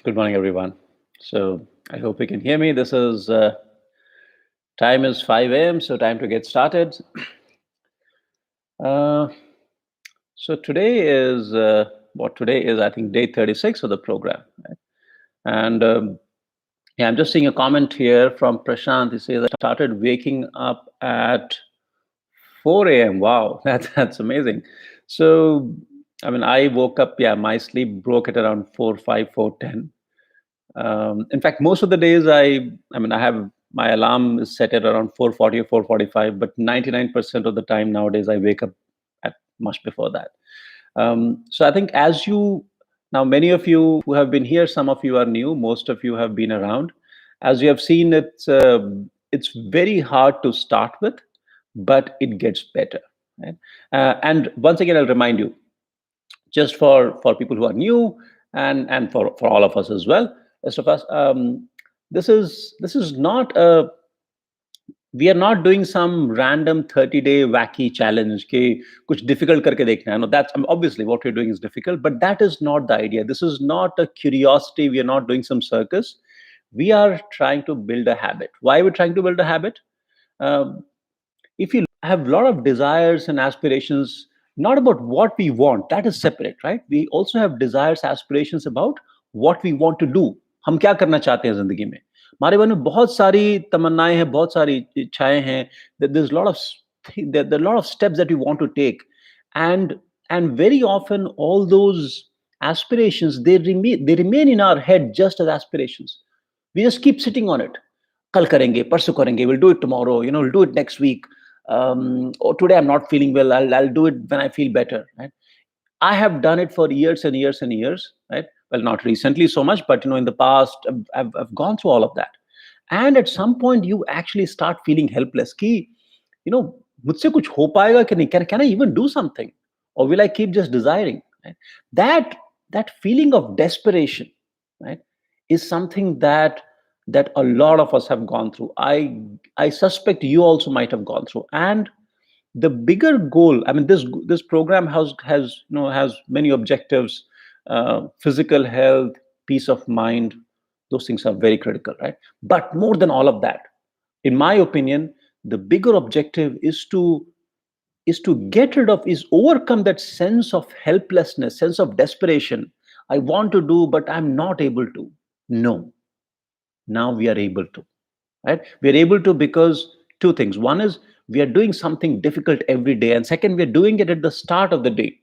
Good morning, everyone. So I hope you can hear me. This is time is 5 a.m. So time to get started. Uh, so today is what today is. I think day 36 of the program. Right? And yeah, I'm just seeing a comment here from Prashant. He says I started waking up at 4 a.m. Wow, that's amazing. So I mean, I woke up. Yeah, my sleep broke at around 4:05, 4:10. In fact, most of the days I have my alarm is set at around 4:40 or 4:45, but 99% of the time nowadays I wake up at much before that. So I think as you now, many of you who have been here, some of you are new, most of you have been around. As you have seen, it's very hard to start with, but it gets better. Right? And once again, I'll remind you, just for people who are new and for all of us as well, rest of us, this is not a we are not doing some random 30-day wacky challenge ke kuch difficult karke dekhna hai. No, that's obviously what we're doing is difficult, but that is not the idea. This is not a curiosity. We are not doing some circus. We are trying to build a habit. Why are we trying to build a habit? um, if you have a lot of desires and aspirations, not about what we want, that is separate, right? We also have desires, aspirations about what we want to do. हम क्या करना चाहते हैं जिंदगी में? हमारे मन में बहुत सारी तमन्नाएं हैं, बहुत सारी इच्छाएं हैं. There's a lot of there are a lot of steps that we want to take, and very often all those aspirations, they remain in our head just as aspirations. We just keep sitting on it. कल करेंगे, परसों करेंगे, we'll do it tomorrow, we'll do it next week. Or today I'm not feeling well, I'll do it when I feel better. Right? I have done it for years and years and years. Right? Well, not recently so much, but in the past, I've gone through all of that. And at some point, you actually start feeling helpless. Ki, मुझसे कुछ हो पाएगा कि नहीं? Can I even do something? Or will I keep just desiring? Right? That that feeling of desperation, right, is something that a lot of us have gone through. I suspect you also might have gone through. And the bigger goal, I mean, this program has many objectives. Physical health, peace of mind, those things are very critical, right? But more than all of that, in my opinion, the bigger objective is to get rid of, is overcome that sense of helplessness, sense of desperation. I want to do, but I'm not able to. No, now we are able to. Right? We are able to because two things. One is we are doing something difficult every day, and second, we are doing it at the start of the day.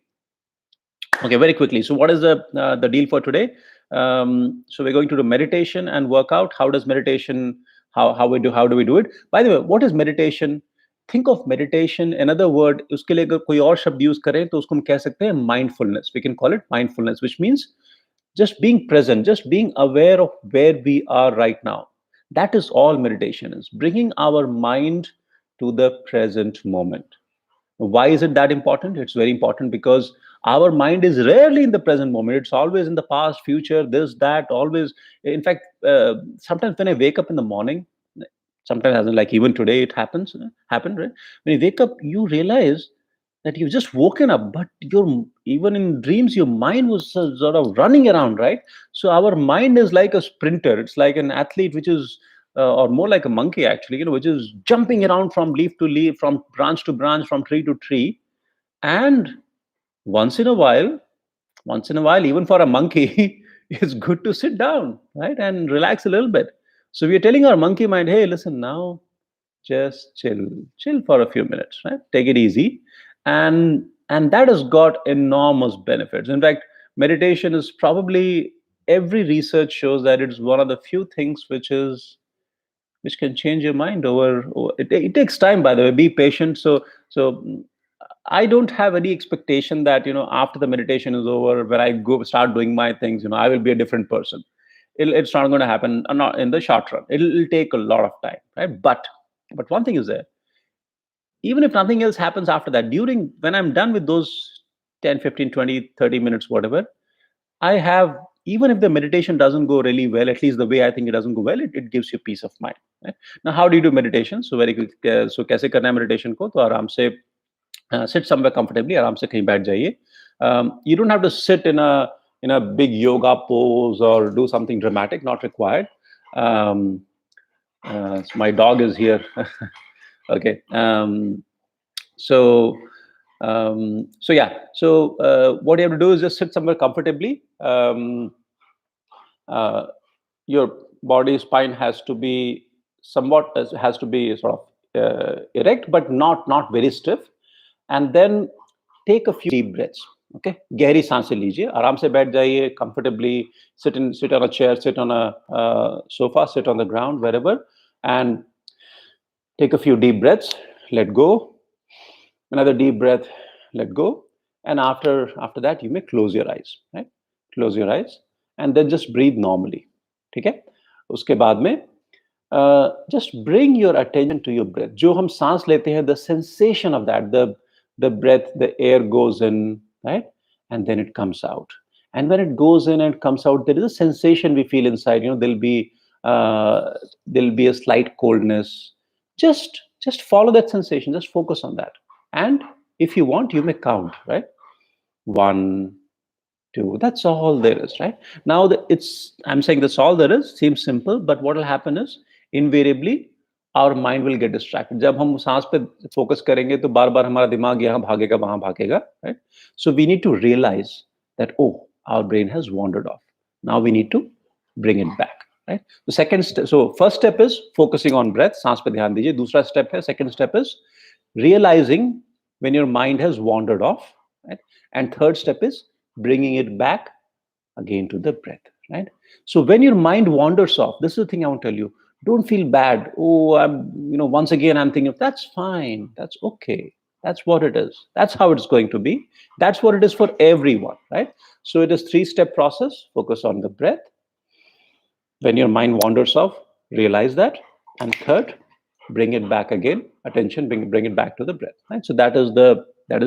Okay, very quickly. So, what is the deal for today? So, we're going to do meditation and workout. How does meditation? How do we do it? By the way, what is meditation? Think of meditation. Another word, उसके लिए अगर कोई और शब्द use करें तो उसको हम कह सकते हैं mindfulness. We can call it mindfulness, which means just being present, just being aware of where we are right now. That is all meditation is, bringing our mind to the present moment. Why is it that important? It's very important because our mind is rarely in the present moment. It's always in the past, future, this, that, always. In fact, sometimes when I wake up in the morning, sometimes as in like even today it happened, right? When you wake up, you realize that you've just woken up, but your even in dreams, your mind was sort of running around, right? So our mind is like a sprinter. It's like an athlete, which is or more like a monkey actually, which is jumping around from leaf to leaf, from branch to branch, from tree to tree. And once in a while, even for a monkey, it's good to sit down, right, and relax a little bit. So we are telling our monkey mind, hey, listen, now just chill for a few minutes, right? Take it easy. And that has got enormous benefits. In fact, meditation is probably, every research shows that it's one of the few things which can change your mind it takes time, by the way. Be patient. So I don't have any expectation that after the meditation is over, when I go start doing my things, I will be a different person. It's not going to happen, not in the short run. It'll take a lot of time, right? But one thing is there, even if nothing else happens after that, during when I'm done with those 10, 15, 20, 30 minutes, whatever, I have, even if the meditation doesn't go really well, at least the way I think it doesn't go well, it gives you peace of mind. Right? Now, how do you do meditation? So very quick. So कैसे करना है meditation को? तो आराम से sit somewhere comfortably. आराम से कहीं बैठ जाइए. You don't have to sit in a in a big yoga pose or do something dramatic, not required. Um, so my dog is here. Okay. So so yeah. So what you have to do is just sit somewhere comfortably. Uh, your body spine has to be somewhat, has to be sort of erect, but not very stiff. And then take a few deep breaths. Okay, गहरी सांसें लीजिए, आराम से बैठ जाइए, comfortably sit on a chair, sit on a sofa, sit on the ground, wherever, and take a few deep breaths. Let go. Another deep breath. Let go. And after that, you may close your eyes. Right? Close your eyes, and then just breathe normally. ठीक है? उसके बाद में just bring your attention to your breath. जो हम सांस लेते हैं, the sensation of that, the breath, the air goes in, right, and then it comes out. And when it goes in and comes out, there is a sensation we feel inside. Uh, there'll be a slight coldness. Just follow that sensation. Just focus on that. And if you want, you may count, right? One, two. That's all there is, right? Now, I'm saying that's all there is. Seems simple, but what will happen is invariably our mind will get distracted. जब हम सांस पे focus करेंगे तो बार बार हमारा दिमाग यहाँ भागेगा वहाँ भागेगा, right? So we need to realize that, oh, our brain has wandered off. Now we need to bring it back, right? The second step, so first step is focusing on breath. सांस पे ध्यान दीजिए. दूसरा step है, second step is realizing when your mind has wandered off, right? And third step is bringing it back again to the breath, right? So when your mind wanders off, this is the thing I want to tell you. Don't feel bad. Oh, once again, I'm thinking, that's fine. That's okay. That's what it is. That's how it's going to be. That's what it is for everyone, right? So it is three-step process. Focus on the breath. When your mind wanders off, realize that. And third, bring it back again. Attention, bring it back to the breath. Right. So that is the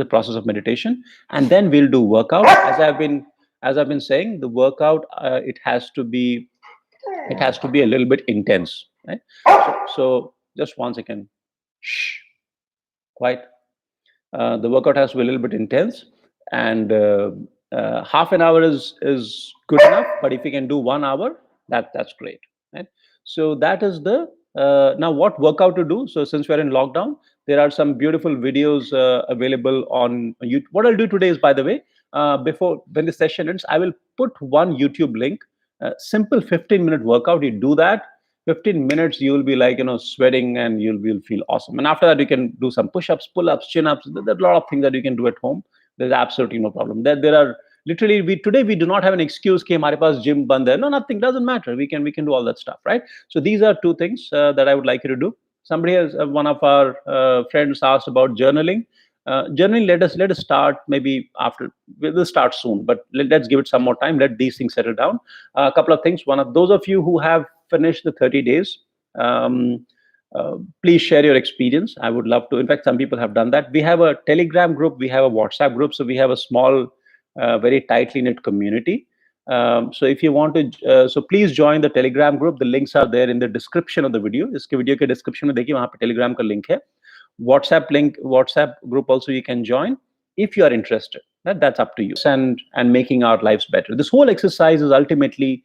process of meditation. And then we'll do workout. As I've been saying, the workout it has to be a little bit intense. Right. So just one second. Shh. Quiet. The workout has to be a little bit intense, and half an hour is good enough. But if you can do 1 hour, that's great, right? So that is the now what workout to do. So since we're in lockdown, there are some beautiful videos available on YouTube. What I'll do today is, by the way, before when the session ends, I will put one YouTube link. Simple 15-minute workout. You do that 15 minutes, you will be like, sweating, and you'll feel awesome. And after that, you can do some push-ups, pull-ups, chin-ups. There's a lot of things that you can do at home. There's absolutely no problem. There are literally, we do not have an excuse कि हमारे पास gym बंद है. No, nothing, doesn't matter. We can do all that stuff, right? So these are two things that I would like you to do. Somebody has one of our friends asked about journaling. Journaling, let us start maybe after. We'll start soon, but let's give it some more time. Let these things settle down. A couple of things. One of those of you who have finished the 30 days, um, please share your experience. I would love to. In fact, some people have done that. We have a Telegram group, we have a WhatsApp group, so we have a small, very tightly knit community. So if you want to, so please join the Telegram group. The links are there in the description of the video. इसके video के description में देखिए, वहाँ पे Telegram का link है. WhatsApp group also you can join if you are interested. That's up to you. And making our lives better. This whole exercise is ultimately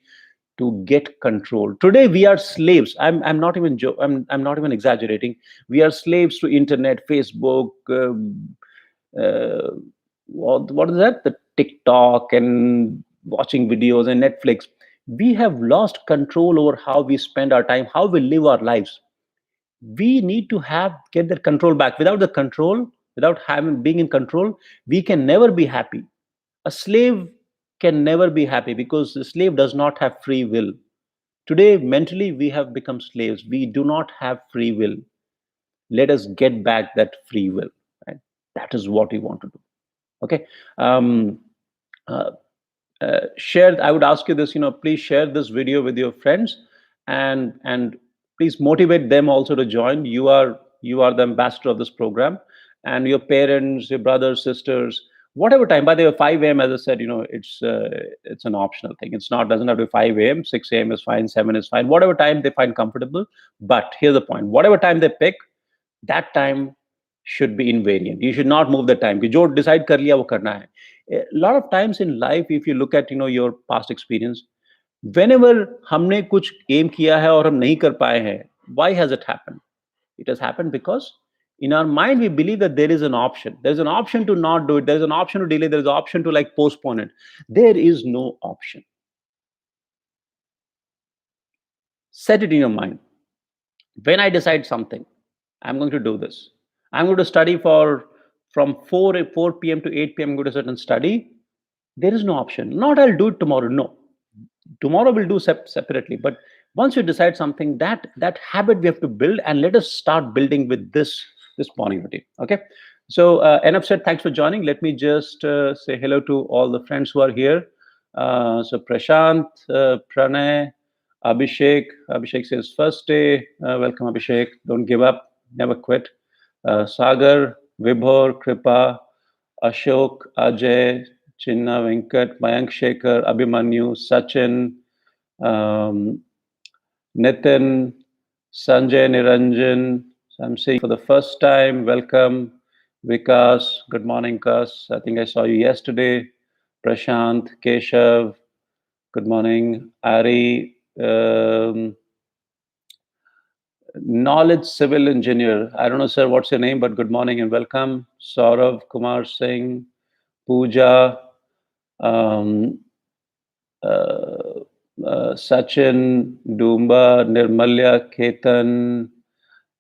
to get control. Today we are slaves. I'm not even I'm not even exaggerating. We are slaves to internet, Facebook, what is that? The TikTok and watching videos and Netflix. We have lost control over how we spend our time, how we live our lives. We need to get that control back. Without the control, without being in control, we can never be happy. A slave can never be happy because the slave does not have free will. Today, mentally, we have become slaves. We do not have free will. Let us get back that free will. Right? That is what we want to do. Okay. Uh, Share. I would ask you this. Please share this video with your friends, and please motivate them also to join. You are the ambassador of this program, and your parents, your brothers, sisters, whatever time. By the way, 5 a.m. as I said, it's an optional thing. It's not, doesn't have to be 5 a.m. 6 a.m. is fine. 7 is fine. Whatever time they find comfortable. But here's the point: whatever time they pick, that time should be invariant. You should not move the time. कि जो decide कर लिया वो करना है. A lot of times in life, if you look at your past experience, whenever हमने कुछ aim किया है और हम नहीं कर पाए हैं, why has it happened? It has happened because in our mind we believe that there is an option. There's an option to not do it. There's an option to delay. There's an option to like postpone it. There is no option. Set it in your mind. When I decide something, I'm going to do this. I'm going to study for from 4 p.m. to 8 p.m. I'm going to sit and study. There is no option. Not I'll do it tomorrow. No, tomorrow we'll do separately. But once you decide something, that habit we have to build, and let us start building with this morning routine. Okay. So enough said. Thanks for joining. Let me just say hello to all the friends who are here. So Prashant, Pranay, Abhishek says first day. Welcome, Abhishek. Don't give up. Never quit. Sagar, Vibhor, Kripa, Ashok, Ajay, Chinna, Venkat, Mayank Shekhar, Abhimanyu, Sachin, um, Nitin, Sanjay, Niranjan. So I'm seeing for the first time. Welcome, Vikas. Good morning, Kas. I think I saw you yesterday. Prashant, Keshav. Good morning, Ari. Knowledge civil engineer. I don't know, sir, what's your name, but good morning and welcome. Saurav Kumar Singh, Pooja, um, uh, Sachin, Doomba, Nirmalya, Ketan.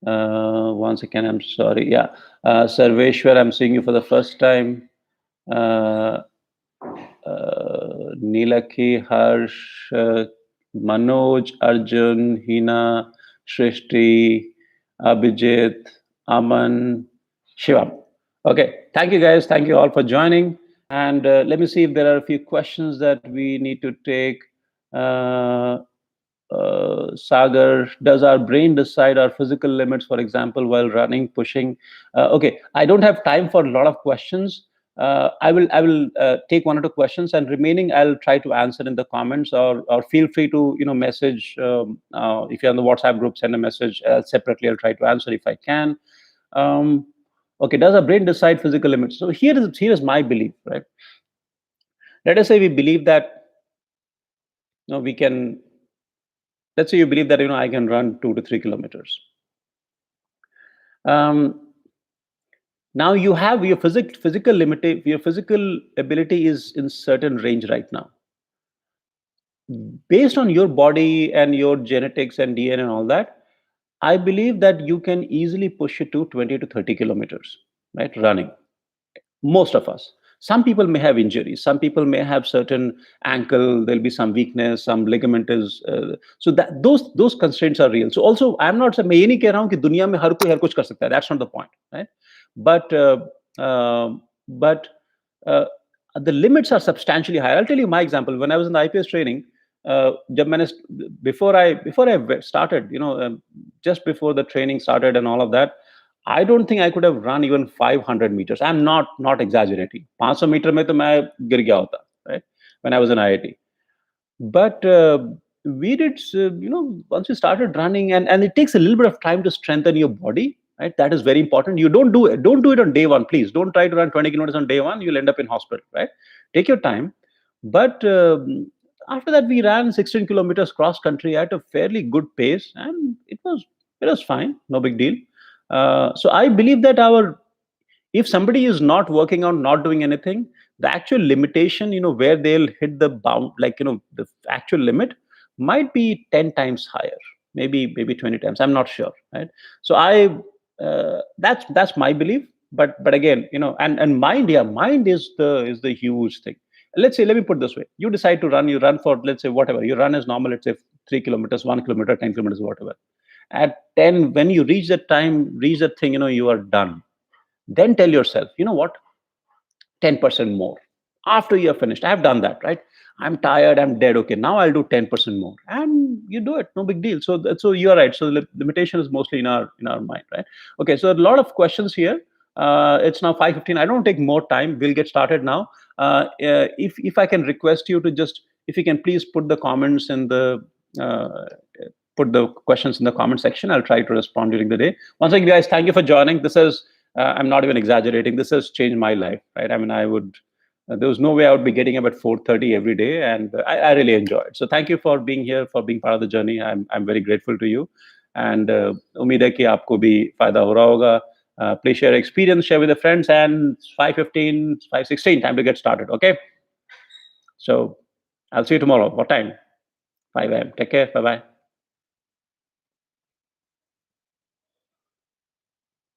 Once again, I'm sorry. Yeah. Sarveshwar, I'm seeing you for the first time. Uh, Nilakhi, Harsh, Manoj, Arjun, Hina, Shrishti, Abhijit, Aman, Shivam. Okay, thank you guys. Thank you all for joining. And let me see if there are a few questions that we need to take. Uh, Sagar, does our brain decide our physical limits, for example, while running, pushing? Okay, I don't have time for a lot of questions. I will take one or two questions, and remaining I'll try to answer in the comments, or feel free to message, if you're on the WhatsApp group, send a message separately. I'll try to answer if I can. Um, okay, does our brain decide physical limits? So here is my belief, right? Let us say we believe that we can. Let's say you believe that I can run 2 to 3 kilometers. Um, Now you have your physical limit. Your physical ability is in certain range right now, based on your body and your genetics and DNA and all that. I believe that you can easily push it to 20 to 30 kilometers, right? Running. Most of us. Some people may have injuries. Some people may have certain ankle. There'll be some weakness. Some ligament is. So that those constraints are real. So also, I'm not saying मैं ये नहीं कह रहा हूँ कि दुनिया में हर कोई हर कुछ कर सकता है. That's not the point, right? But but uh, the limits are substantially higher. I'll tell you my example. When I was in the IPS training, जब मैंने before I started, just before the training started and all of that, I don't think I could have run even 500 meters. I'm not exaggerating. 500 metre में तो मैं गिर गया होता, right? When I was in IIT. But we did, once we started running, and it takes a little bit of time to strengthen your body, right? That is very important. You don't do it on day one, please. Don't try to run 20 kilometers on day one. You'll end up in hospital, right? Take your time. But after that, we ran 16 kilometers cross country at a fairly good pace, and it was fine, no big deal. So I believe that if somebody is not working out, not doing anything, the actual limitation, where they'll hit the bound, like the actual limit might be 10 times higher, maybe 20 times. I'm not sure, right? So that's my belief. But again, and mind, yeah, mind is the huge thing. Let's say, let me put it this way: you decide to run, you run for, let's say, whatever you run as normal, let's say 3 kilometers, 1 kilometer, 10 kilometers, whatever. At 10, when you reach that thing, you are done. Then tell yourself, you know what, 10% more. After you're finished, I've done that, right? I'm tired, I'm dead. Okay, now I'll do 10% more. And you do it, no big deal. So you're right. So the limitation is mostly in our mind, right? Okay, so a lot of questions here. It's now 5:15. I don't take more time. We'll get started now. If I can request you to just, if you can please uh, put the questions in the comment section. I'll try to respond during the day. Once again, guys, thank you for joining. I'm not even exaggerating. This has changed my life, right? I mean, I would There was no way I would be getting up at 4:30 every day, and I really enjoy it. So thank you for being here, for being part of the journey. I'm very grateful to you, and उम्मीद है कि आपको भी फायदा हो रहा होगा. Please share experience, share with your friends, and 5:15, 5:16, time to get started. Okay, so I'll see you tomorrow. What time? 5 a.m. Take care. Bye bye.